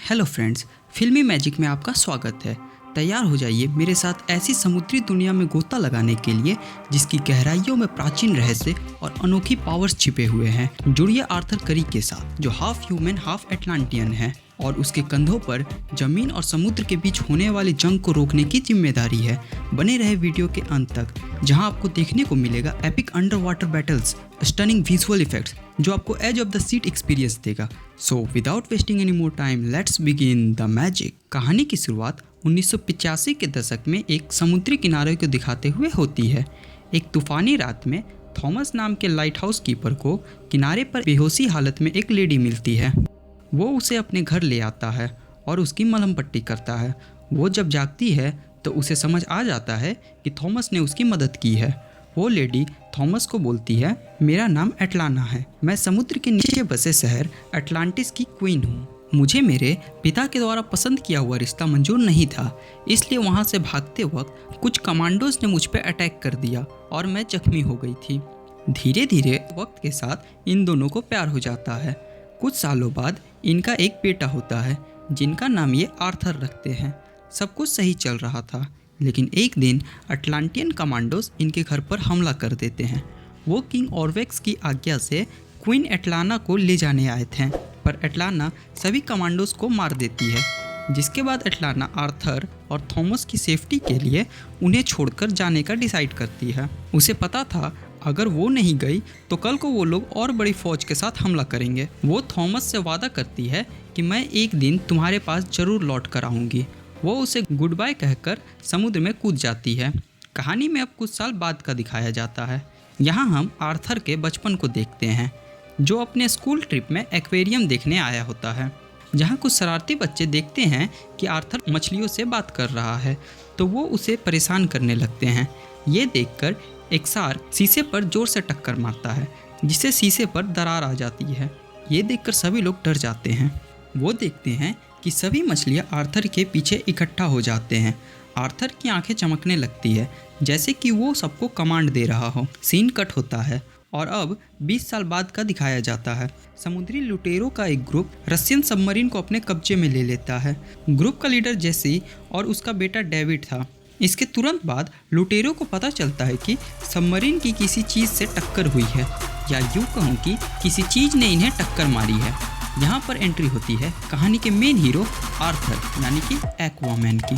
Hello friends, फिल्मी magic में आपका स्वागत है। तैयार हो जाइए मेरे साथ ऐसी समुद्री दुनिया में गोता लगाने के लिए जिसकी गहराइयों में प्राचीन रहस्य और अनोखी पावर्स छिपे हुए हैं। जुड़िए आर्थर करी के साथ, जो हाफ ह्यूमन हाफ एटलांटियन है और उसके कंधों पर जमीन और समुद्र के बीच होने वाली जंग को रोकने की जिम्मेदारी है। बने रहे वीडियो के अंत तक, जहां आपको देखने को मिलेगा epic under water battles, stunning visual effects जो आपको edge of the seat experience देगा। So without wasting any more time, let's begin the magic. कहानी की शुरुआत 1985 के दशक में एक समुद्री किनारे को दिखाते हुए होती है। एक तूफानी रात में थॉमस नाम के लाइट हाउस कीपर को किनारे पर बेहोशी हालत में एक लेडी मिलती है। वो उसे अपने घर ले आता है और उसकी मलहम पट्टी करता है। वो जब जागती है तो उसे समझ आ जाता है कि थॉमस ने उसकी मदद की है। वो लेडी थॉमस को बोलती है, मेरा नाम एटलाना है, मैं समुद्र के नीचे बसे शहर अटलांटिस की क्वीन हूँ। मुझे मेरे पिता के द्वारा पसंद किया हुआ रिश्ता मंजूर नहीं था, इसलिए वहाँ से भागते वक्त कुछ कमांडोज ने मुझ पर अटैक कर दिया और मैं जख्मी हो गई थी। धीरे धीरे वक्त के साथ इन दोनों को प्यार हो जाता है। कुछ सालों बाद इनका एक बेटा होता है जिनका नाम ये आर्थर रखते हैं। सब कुछ सही चल रहा था, लेकिन एक दिन अटलांटियन कमांडोज इनके घर पर हमला कर देते हैं। वो किंग ऑर्वेक्स की आज्ञा से क्वीन एटलाना को ले जाने आए थे, पर एटलाना सभी कमांडोज को मार देती है। जिसके बाद एटलाना आर्थर और थॉमस की सेफ्टी के लिए उन्हें छोड़कर जाने का डिसाइड करती है। उसे पता था अगर वो नहीं गई तो कल को वो लोग और बड़ी फौज के साथ हमला करेंगे। वो थॉमस से वादा करती है कि मैं एक दिन तुम्हारे पास जरूर लौट कर आऊँगी। वो उसे गुड बाय कहकर समुद्र में कूद जाती है। कहानी में अब कुछ साल बाद का दिखाया जाता है। यहाँ हम आर्थर के बचपन को देखते हैं, जो अपने स्कूल ट्रिप में एक्वेरियम देखने आया होता है। जहाँ कुछ शरारती बच्चे देखते हैं कि आर्थर मछलियों से बात कर रहा है, तो वो उसे परेशान करने लगते हैं। ये देखकर एक शार्क शीशे पर जोर से टक्कर मारता है, जिससे शीशे पर दरार आ जाती है। ये देखकर सभी लोग डर जाते हैं। वो देखते हैं कि सभी मछलियाँ आर्थर के पीछे इकट्ठा हो जाते हैं। आर्थर की आंखें चमकने लगती है, जैसे कि वो सबको कमांड दे रहा हो। सीन कट होता है और अब 20 साल बाद का दिखाया जाता है। समुद्री लुटेरों का एक ग्रुप रशियन सबमरीन को अपने कब्जे में ले लेता है। ग्रुप का लीडर जेसी और उसका बेटा डेविड था। इसके तुरंत बाद लुटेरों को पता चलता है कि सबमरीन की किसी चीज़ से टक्कर हुई है, या यूँ कहूँ कि किसी चीज़ ने इन्हें टक्कर मारी है। यहाँ पर एंट्री होती है कहानी के मेन हीरो आर्थर, यानी कि एक्वामैन की।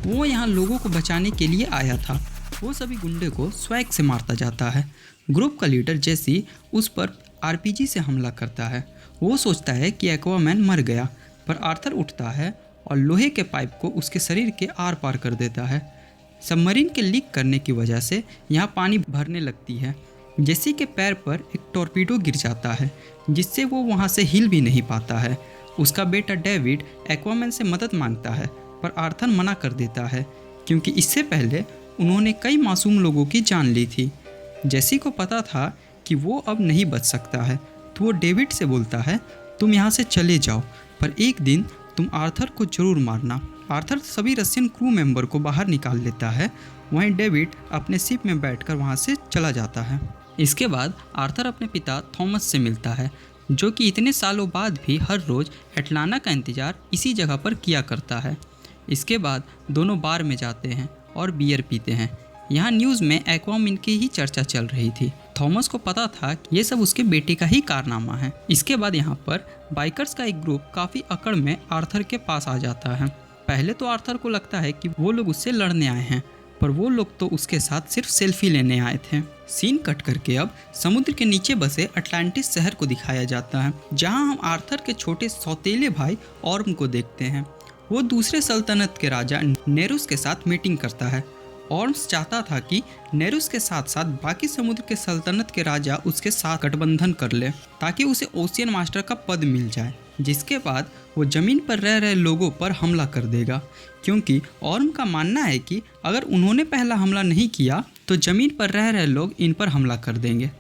वो यहाँ लोगों को बचाने के लिए आया था। वो सभी गुंडे को स्वैग से मारता जाता है। ग्रुप का लीडर जेसी उस पर आरपीजी से हमला करता है। वो सोचता है कि एक्वामैन मर गया, पर आर्थर उठता है और लोहे के पाइप को उसके शरीर के आर पार कर देता है। सबमरीन के लीक करने की वजह से यहाँ पानी भरने लगती है। जेसी के पैर पर एक टॉर्पीडो गिर जाता है, जिससे वो वहाँ से हिल भी नहीं पाता है। उसका बेटा डेविड एक्वामैन से मदद मांगता है, पर आर्थर मना कर देता है, क्योंकि इससे पहले उन्होंने कई मासूम लोगों की जान ली थी। जेसी को पता था कि वो अब नहीं बच सकता है, तो वो डेविड से बोलता है, तुम यहाँ से चले जाओ, पर एक दिन तुम आर्थर को जरूर मारना। आर्थर सभी रशियन क्रू मेंबर को बाहर निकाल लेता है। वहीं डेविड अपने शिप में बैठकर वहाँ से चला जाता है। इसके बाद आर्थर अपने पिता थॉमस से मिलता है, जो कि इतने सालों बाद भी हर रोज़ एटलाना का इंतज़ार इसी जगह पर किया करता है। इसके बाद दोनों बार में जाते हैं और बियर पीते हैं। यहाँ न्यूज़ में एक्वामैन की ही चर्चा चल रही थी। थॉमस को पता था कि ये सब उसके बेटे का ही कारनामा है। इसके बाद यहाँ पर बाइकर्स का एक ग्रुप काफ़ी अकड़ में आर्थर के पास आ जाता है। पहले तो आर्थर को लगता है कि वो लोग उससे लड़ने आए हैं, पर वो लोग तो उसके साथ सिर्फ सेल्फी लेने आए थे। सीन कट करके अब समुद्र के नीचे बसे अटलांटिस शहर को दिखाया जाता है, जहां हम आर्थर के छोटे सौतेले भाई ऑर्म को देखते हैं। वो दूसरे सल्तनत के राजा नेरुस के साथ मीटिंग करता है। ऑर्म्स चाहता था कि नेरुस के साथ साथ बाकी समुद्र के सल्तनत के राजा उसके साथ गठबंधन कर ले, ताकि उसे ओशियन मास्टर का पद मिल जाए। जिसके बाद वो ज़मीन पर रह रहे लोगों पर हमला कर देगा, क्योंकि ऑर्म का मानना है कि अगर उन्होंने पहला हमला नहीं किया तो ज़मीन पर रह रहे लोग इन पर हमला कर देंगे।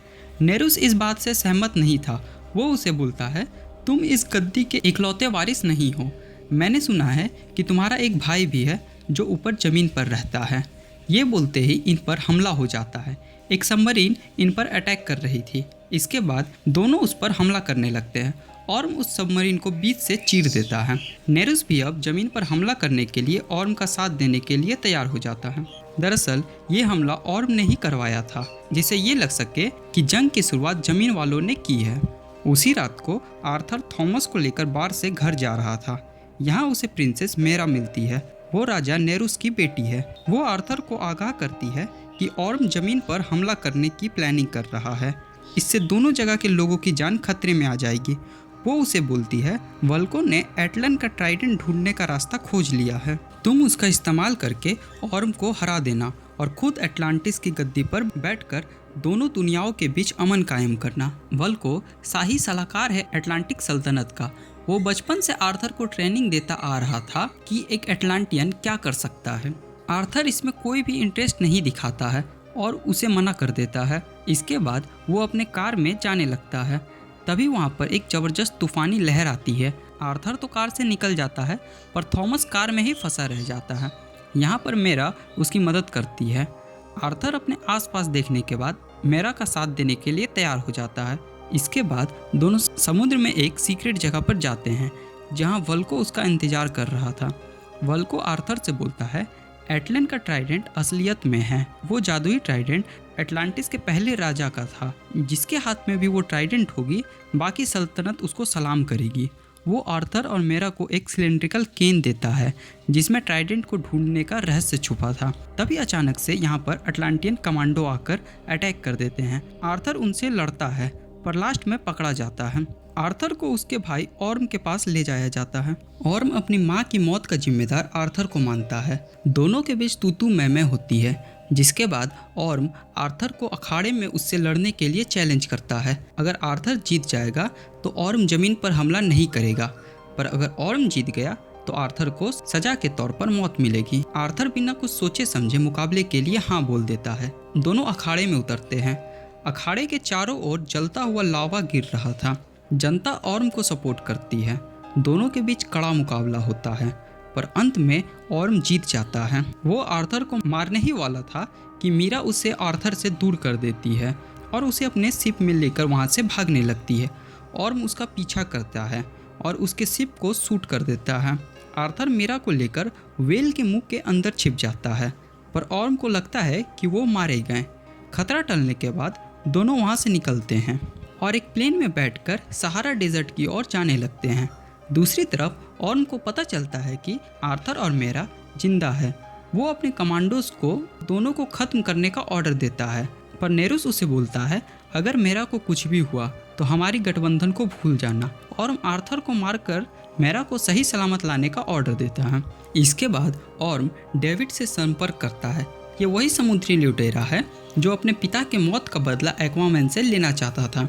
नेरुस इस बात से सहमत नहीं था। वो उसे बोलता है, तुम इस गद्दी के इकलौते वारिस नहीं हो। मैंने सुना है कि तुम्हारा एक भाई भी है जो ऊपर ज़मीन पर रहता है। ये बोलते ही इन पर हमला हो जाता है। एक सबमरीन इन पर अटैक कर रही थी। इसके बाद दोनों उस पर हमला करने लगते हैं ऑर्म उस सबमरीन को बीच से चीर देता है। नेरुस भी अब जमीन पर हमला करने के लिए ऑर्म का साथ देने के लिए तैयार हो जाता है। दरअसल ये हमला ऑर्म ने ही करवाया था, जिससे ये लग सके कि जंग की शुरुआत जमीन वालों ने की है। उसी रात को आर्थर थॉमस को लेकर बार से घर जा रहा था। यहाँ उसे प्रिंसेस मेरा मिलती है। वो राजा नेरुस की बेटी है। वो आर्थर को आगाह करती है कि ऑर्म जमीन पर हमला करने की प्लानिंग कर रहा है। इससे दोनों जगह के लोगों की जान खतरे में आ जाएगी। वो उसे बोलती है, वल्को ने एटलन का ट्राइडेंट ढूंढने का रास्ता खोज लिया है। तुम उसका इस्तेमाल करके ऑर्म को हरा देना और खुद एटलांटिस की गद्दी पर बैठकर दोनों दुनियाओं के बीच अमन कायम करना। वल्को शाही सलाहकार है एटलांटिक सल्तनत का। वो बचपन से आर्थर को ट्रेनिंग देता आ रहा था कि एक एटलांटियन क्या कर सकता है। आर्थर इसमें कोई भी इंटरेस्ट नहीं दिखाता है और उसे मना कर देता है। इसके बाद वो अपने कार में जाने लगता है। तभी वहाँ पर एक ज़बरदस्त तूफानी लहर आती है। आर्थर तो कार से निकल जाता है, पर थॉमस कार में ही फंसा रह जाता है। यहाँ पर मेरा उसकी मदद करती है। आर्थर अपने आसपास देखने के बाद मेरा का साथ देने के लिए तैयार हो जाता है। इसके बाद दोनों समुद्र में एक सीक्रेट जगह पर जाते हैं, जहाँ वल्को उसका इंतजार कर रहा था। वल्को आर्थर से बोलता है, एटलन का ट्राइडेंट असलियत में है। वो जादुई ट्राइडेंट एटलांटिस के पहले राजा का था। जिसके हाथ में भी वो ट्राइडेंट होगी, बाकी सल्तनत उसको सलाम करेगी। वो आर्थर और मेरा को एक सिलेंड्रिकल केन देता है, जिसमें ट्राइडेंट को ढूंढने का रहस्य छुपा था। तभी अचानक से यहाँ पर अटलांटियन कमांडो आकर अटैक कर देते हैं। आर्थर उनसे लड़ता है, पर लास्ट में पकड़ा जाता है। आर्थर को उसके भाई ऑर्म के पास ले जाया जाता है। ऑर्म अपनी माँ की मौत का जिम्मेदार आर्थर को मानता है। दोनों के बीच तू मैं होती है, जिसके बाद ऑर्म आर्थर को अखाड़े में उससे लड़ने के लिए चैलेंज करता है। अगर आर्थर जीत जाएगा तो ऑर्म जमीन पर हमला नहीं करेगा, पर अगर ऑर्म जीत गया तो आर्थर को सजा के तौर पर मौत मिलेगी। आर्थर बिना कुछ सोचे समझे मुकाबले के लिए हाँ बोल देता है। दोनों अखाड़े में उतरते हैं। अखाड़े के चारों ओर जलता हुआ लावा गिर रहा था। जनता ऑर्म को सपोर्ट करती है। दोनों के बीच कड़ा मुकाबला होता है, पर अंत में ऑर्म जीत जाता है। वो आर्थर को मारने ही वाला था कि मीरा उसे आर्थर से दूर कर देती है और उसे अपने शिप में लेकर वहाँ से भागने लगती है। ऑर्म उसका पीछा करता है और उसके शिप को शूट कर देता है। आर्थर मीरा को लेकर वेल के मुंह के अंदर छिप जाता है, पर ऑर्म को लगता है कि वो मारे गए। खतरा टलने के बाद दोनों वहाँ से निकलते हैं और एक प्लेन में बैठकर सहारा डेजर्ट की ओर जाने लगते हैं। दूसरी तरफ ऑर्म को पता चलता है कि आर्थर और मेरा जिंदा है। वो अपने कमांडोज को दोनों को खत्म करने का ऑर्डर देता है, पर नेरुस उसे बोलता है, अगर मेरा को कुछ भी हुआ तो हमारी गठबंधन को भूल जाना। ऑर्म आर्थर को मारकर मेरा को सही सलामत लाने का ऑर्डर देता है। इसके बाद ऑर्म डेविड से संपर्क करता है। ये वही समुद्री लुटेरा है जो अपने पिता के मौत का बदला एक्वामैन से लेना चाहता था।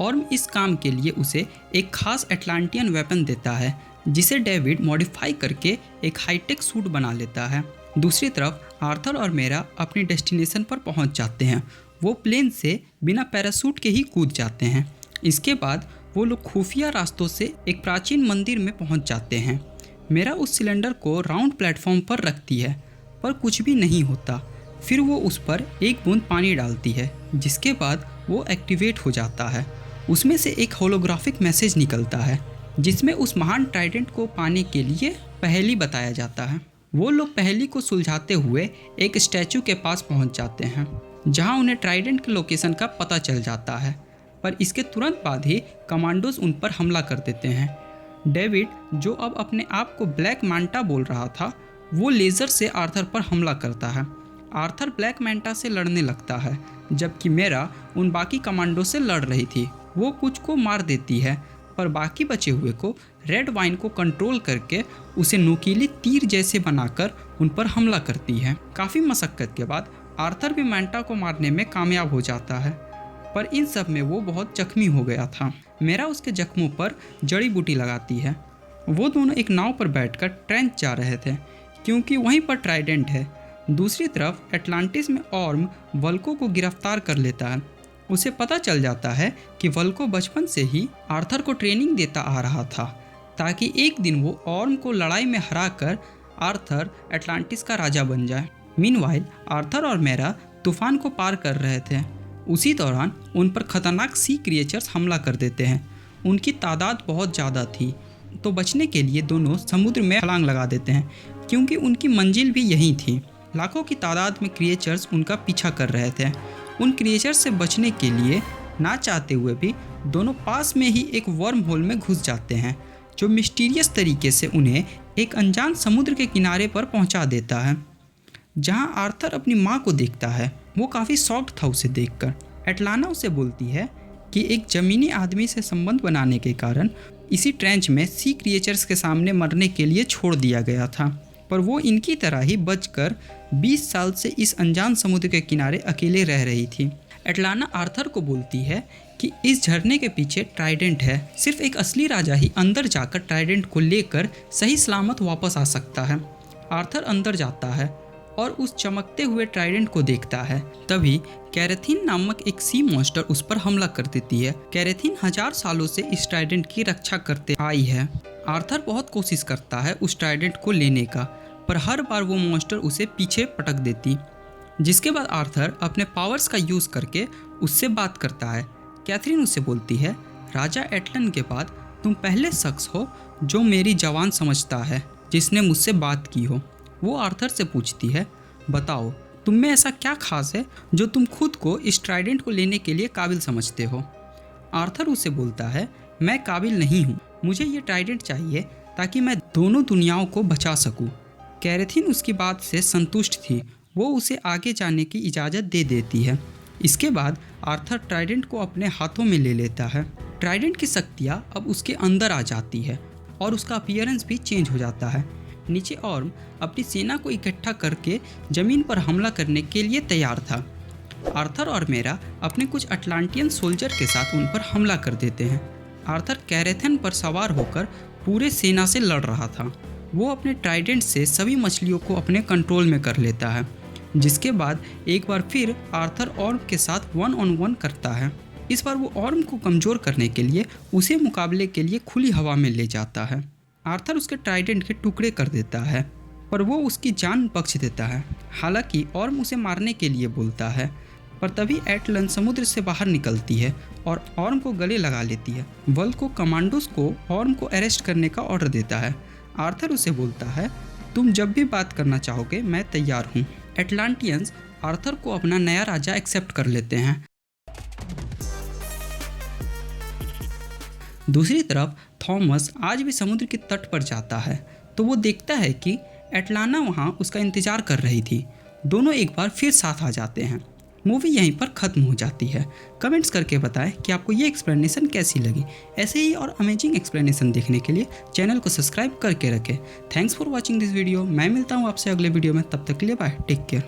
ऑर्म इस काम के लिए उसे एक खास एटलांटियन वेपन देता है, जिसे डेविड मॉडिफाई करके एक हाईटेक सूट बना लेता है। दूसरी तरफ आर्थर और मेरा अपनी डेस्टिनेशन पर पहुंच जाते हैं। वो प्लेन से बिना पैरासूट के ही कूद जाते हैं। इसके बाद वो लोग खुफिया रास्तों से एक प्राचीन मंदिर में पहुंच जाते हैं। मेरा उस सिलेंडर को राउंड प्लेटफॉर्म पर रखती है, पर कुछ भी नहीं होता। फिर वो उस पर एक बूंद पानी डालती है, जिसके बाद वो एक्टिवेट हो जाता है। उसमें से एक होलोग्राफिक मैसेज निकलता है, जिसमें उस महान ट्राइडेंट को पाने के लिए पहेली बताया जाता है। वो लोग पहेली को सुलझाते हुए एक स्टैचू के पास पहुंच जाते हैं, जहां उन्हें ट्राइडेंट के लोकेशन का पता चल जाता है। पर इसके तुरंत बाद ही कमांडोज उन पर हमला कर देते हैं। डेविड, जो अब अपने आप को ब्लैक मांटा बोल रहा था, वो लेज़र से आर्थर पर हमला करता है। आर्थर ब्लैक मैंटा से लड़ने लगता है, जबकि मेरा उन बाकी कमांडो से लड़ रही थी। वो कुछ को मार देती है, पर बाकी बचे हुए को रेड वाइन को कंट्रोल करके उसे नुकीली तीर जैसे बनाकर उन पर हमला करती है। काफ़ी मशक्क़त के बाद आर्थर भी मैंटा को मारने में कामयाब हो जाता है, पर इन सब में वो बहुत जख्मी हो गया था। मेरा उसके जख्मों पर जड़ी बूटी लगाती है। वो दोनों एक नाव पर बैठकर ट्रेंच जा रहे थे, क्योंकि वहीं पर ट्राइडेंट है। दूसरी तरफ एटलांटिस में ऑर्म वल्को को गिरफ्तार कर लेता है। उसे पता चल जाता है कि वल्को बचपन से ही आर्थर को ट्रेनिंग देता आ रहा था, ताकि एक दिन वो ऑर्म को लड़ाई में हराकर आर्थर एटलांटिस का राजा बन जाए। मीनवाइल आर्थर और मेरा तूफान को पार कर रहे थे। उसी दौरान उन पर खतरनाक सी क्रिएचर्स हमला कर देते हैं। उनकी तादाद बहुत ज़्यादा थी, तो बचने के लिए दोनों समुद्र में छलांग लगा देते हैं क्योंकि उनकी मंजिल भी यहीं थी। लाखों की तादाद में क्रिएचर्स उनका पीछा कर रहे थे। उन क्रिएचर्स से बचने के लिए ना चाहते हुए भी दोनों पास में ही एक वर्म होल में घुस जाते हैं, जो मिस्टीरियस तरीके से उन्हें एक अनजान समुद्र के किनारे पर पहुंचा देता है, जहां आर्थर अपनी माँ को देखता है। वो काफ़ी शॉक्ड था उसे देखकर। एटलाना उसे बोलती है कि एक ज़मीनी आदमी से संबंध बनाने के कारण इसी ट्रेंच में सी क्रिएचर्स के सामने मरने के लिए छोड़ दिया गया था, पर वो इनकी तरह ही बचकर 20 साल से इस अनजान समुद्र के किनारे अकेले रह रही थी। एटलाना आर्थर को बोलती है कि इस झरने के पीछे ट्राइडेंट है, सिर्फ एक असली राजा ही अंदर जाकर ट्राइडेंट को लेकर सही सलामत वापस आ सकता है। आर्थर अंदर जाता है और उस चमकते हुए ट्राइडेंट को देखता है। तभी कैरेथिन नामक एक सी मॉन्स्टर उस पर हमला कर देती है। कैरेथिन 1000 सालों से इस ट्राइडेंट की रक्षा करते आई है। आर्थर बहुत कोशिश करता है उस ट्राइडेंट को लेने का, पर हर बार वो मॉन्स्टर उसे पीछे पटक देती, जिसके बाद आर्थर अपने पावर्स का यूज़ करके उससे बात करता है। कैथरीन उससे बोलती है, राजा एटलन के बाद तुम पहले शख्स हो जो मेरी जवान समझता है, जिसने मुझसे बात की हो। वो आर्थर से पूछती है, बताओ तुम में ऐसा क्या खास है जो तुम खुद को इस ट्राइडेंट को लेने के लिए काबिल समझते हो। आर्थर उसे बोलता है, मैं काबिल नहीं हूँ, मुझे ये ट्राइडेंट चाहिए ताकि मैं दोनों दुनियाओं को बचा सकूँ। कैरेथिन उसकी बात से संतुष्ट थी, वो उसे आगे जाने की इजाज़त दे देती है। इसके बाद आर्थर ट्राइडेंट को अपने हाथों में ले लेता है। ट्राइडेंट की शक्तियाँ अब उसके अंदर आ जाती है और उसका अपीयरेंस भी चेंज हो जाता है। नीचे ऑर्म अपनी सेना को इकट्ठा करके ज़मीन पर हमला करने के लिए तैयार था। आर्थर और मेरा अपने कुछ अटलांटियन सोल्जर के साथ उन पर हमला कर देते हैं। आर्थर कैरेथन पर सवार होकर पूरे सेना से लड़ रहा था। वो अपने ट्राइडेंट से सभी मछलियों को अपने कंट्रोल में कर लेता है, जिसके बाद एक बार फिर आर्थर ऑर्म के साथ 1-on-1 करता है। इस बार वो ऑर्म को कमज़ोर करने के लिए उसे मुकाबले के लिए खुली हवा में ले जाता है। आर्थर उसके ट्राइडेंट के टुकड़े कर देता है, पर वो उसकी जान बख्श देता है। हालांकि ऑर्म उसे मारने के लिए बोलता है, पर तभी एटलन समुद्र से बाहर निकलती है और ऑर्म को गले लगा लेती है। वल को कमांडोज को ऑर्म को अरेस्ट करने का ऑर्डर देता है। आर्थर उसे बोलता है, तुम जब भी बात करना चाहोगे मैं तैयार हूँ। एटलांटियंस आर्थर को अपना नया राजा एक्सेप्ट कर लेते हैं। दूसरी तरफ थॉमस आज भी समुद्र के तट पर जाता है, तो वो देखता है कि एटलाना वहाँ उसका इंतज़ार कर रही थी। दोनों एक बार फिर साथ आ जाते हैं। मूवी यहीं पर ख़त्म हो जाती है। कमेंट्स करके बताएं कि आपको ये एक्सप्लेनेशन कैसी लगी। ऐसे ही और अमेजिंग एक्सप्लेनेशन देखने के लिए चैनल को सब्सक्राइब करके रखें। Thanks for watching this video. मैं मिलता हूँ आपसे अगले वीडियो में, तब तक के लिए बाय, टेक केयर।